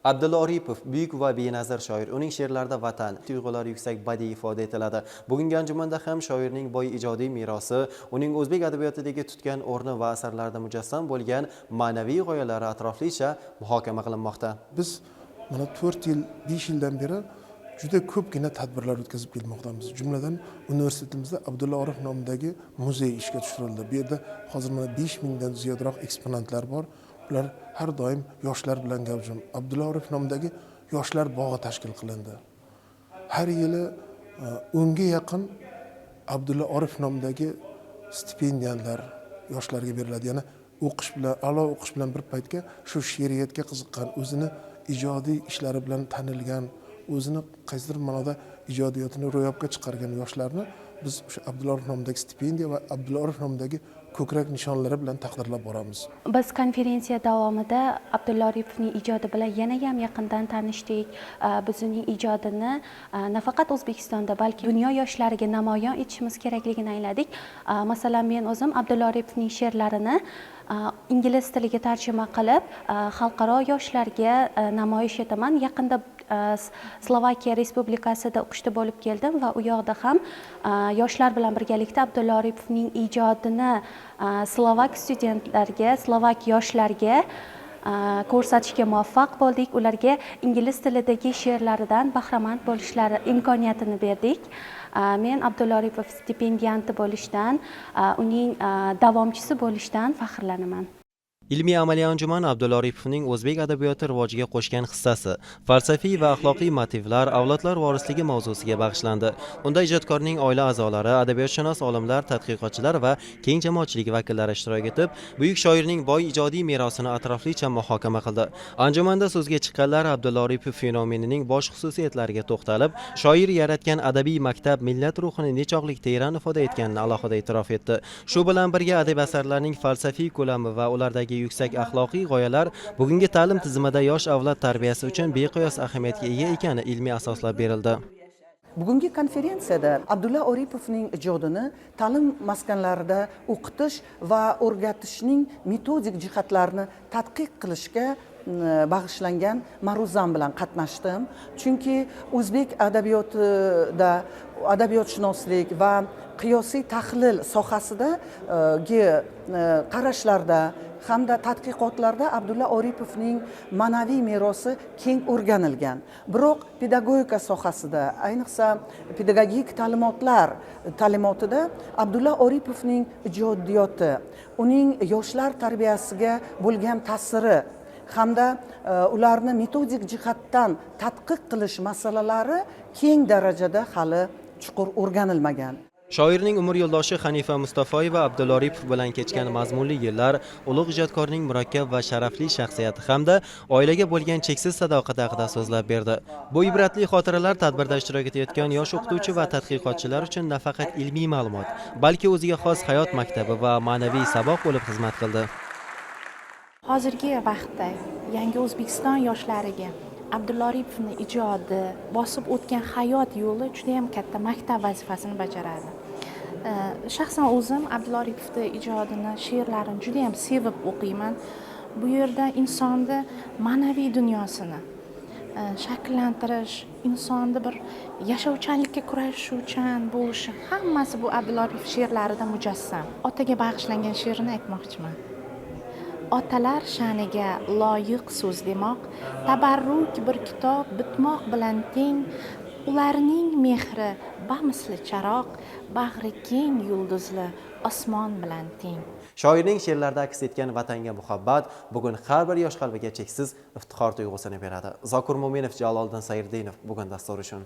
Abdulla Oripov buyuk va benazir shoir. Uning she'rlarida vatan tuyg'ulari yuksak badiiy ifoda etiladi. Bugungi anjumanda ham shoirning boy ijodiy merosi, uning o'zbek adabiyotidagi tutgan o'rni va asarlarida mujassam bo'lgan ma'naviy g'oyalari atroflicha muhokama qilinmoqda. Biz mana 4 yil, 5 yildan beri juda ko'pgina tadbirlar o'tkazib kelmoqdamiz. Jumladan universitetimizda Abdulla Oripov nomidagi muzey ishga tushirildi. Bu yerda hozir mana 5000 dan ziyodroq eksponatlar bor. Ular har doim yoshlar bilan gavjum. Abdulla Oripov nomidagi yoshlar bog'i tashkil qilindi. Har yili 10 ga yaqin Abdulla Oripov nomidagi stipendiyalar yoshlarga beriladi. Yana o'qish bilan, a'lo o'qish bilan bir paytga shu she'riyatga qiziqqan, o'zini ijodiy ishlari bilan tanilgan, o'zini qaysidir ma'noda ijodiyotini ro'yobga chiqargan yoshlarni biz o'sha Abdulla Oripov nomidagi stipendiya va Abdulla Oripov nomidagi ko'krak nishonlari bilan taqdirlab boramiz. Biz konferensiya davomida Abdulla Oripovning ijodi bilan yana ham yaqindan tanishdik. Biz uning ijodini nafaqat O'zbekistonda, balki dunyo yoshlariga namoyon etishimiz kerakligini angladik. Masalan, men o'zim Abdulla Oripovning she'rlarini ingliz tiliga tarjima qilib, xalqaro yoshlarga namoyish etaman. Yaqinda Slovakiya Respublikasida o'qishda bo'lib keldim va u yoqda ham yoshlar bilan birgalikda Abdulla Oripovning ijodini Slovak studentlarga, Slovak yoshlarga ko'rsatishga muvaffaq bo'ldik. Ularga ingliz tilidagi she'rlaridan bahramand bo'lishlari imkoniyatini berdik. Men Abdulla Oripov stipendiyanti bo'lishdan, uning davomchisi bo'lishdan faxrlanaman. Ilmiy amaliy anjuman Abdulla Oripovning o'zbek adabiyoti rivojiga qo'shgan hissasi, falsafiy va axloqiy motivlar, avlodlar vorisligi mavzusiga bag'ishlandi. Unda ijodkorning oila a'zolari, adabiyotshunos olimlar, tadqiqotchilar va keng jamoatchilik vakillari ishtirok etib, buyuk shoirning boy ijodiy merosini atroflicha muhokama qildi. Anjumanda so'zga chiqqanlar Abdulla Oripov fenomenining bosh xususiyatlariga to'xtalib, shoir yaratgan adabiy maktab millat ruhini nechog'lik teran ifoda etganini alohida e'tirof etdi. Shu bilan birga adab asarlarining falsafiy ko'lami va ulardagi yuksak axloqiy g'oyalar bugungi ta'lim tizimida yosh avlod tarbiyasi uchun beqiyos ahamiyatga ega ekani ilmiy asoslab berildi. Bugungi konferensiyada Abdulla Oripovning ijodini ta'lim maskanlarida o'qitish va o'rgatishning metodik jihatlarini tadqiq qilishga bag'ishlangan ma'ruzam bilan qatnashdim. Chunki o'zbek adabiyotida adabiyotshunoslik va qiyosiy tahlil sohasidagi qarashlarda hamda tadqiqotlarda Abdulla Oripovning ma'naviy merosi keng o'rganilgan. Biroq pedagogika sohasida, ayniqsa pedagogik ta'limotida Abdulla Oripovning ijodiyoti, uning yoshlar tarbiyasiga bo'lgan ta'siri hamda ularni metodik jihatdan tadqiq qilish masalalari keng darajada hali chuqur o'rganilmagan. Shoirning umr yo'ldoshi Hanifa Mustafoyeva Abdulla Oripov bilan kechgan mazmunli yillar, ulug' ijodkorning murakkab va sharafli shaxsiyati hamda oilaga bo'lgan cheksiz sadoqati haqida so'zlab berdi. Bu ibratli xotiralar tadbirda ishtirok etayotgan yosh o'qituvchi va tadqiqotchilar uchun nafaqat ilmiy ma'lumot, balki o'ziga xos hayot maktabi va ma'naviy saboq bo'lib xizmat qildi. Hozirgi vaqtda yangi O'zbekiston yoshlariga Abdulla Oripovning ijodi, bosib o'tgan hayot yo'li juda ham katta maktab vazifasini bajaradi. Shaxsan o'zim Abdulla Oripovning ijodini, she'rlarini juda ham sevib o'qiyman. Bu yerda insonni ma'naviy dunyosini shakllantirish, insonni bir yashovchanlikka kurashuvchan bo'lishi, hammasi bu Abdulla Oripov she'rlarida mujassam. Otaga bag'ishlangan she'rini aytmoqchiman. Otalar sha'niga loyiq so'z demoq, tabarruk bir kitob bitmoq bilan teng, ularning mehri bamisli charoq, bag'ri keng yulduzli osmon bilan teng. Shoirning she'rlarida aks etgan vatanga muhabbat bugun har bir yosh qalbiga cheksiz iftixor tuyg'usini beradi. Zokir Mo'minov, Jaloliddin Sayrdinov bugun dastur uchun.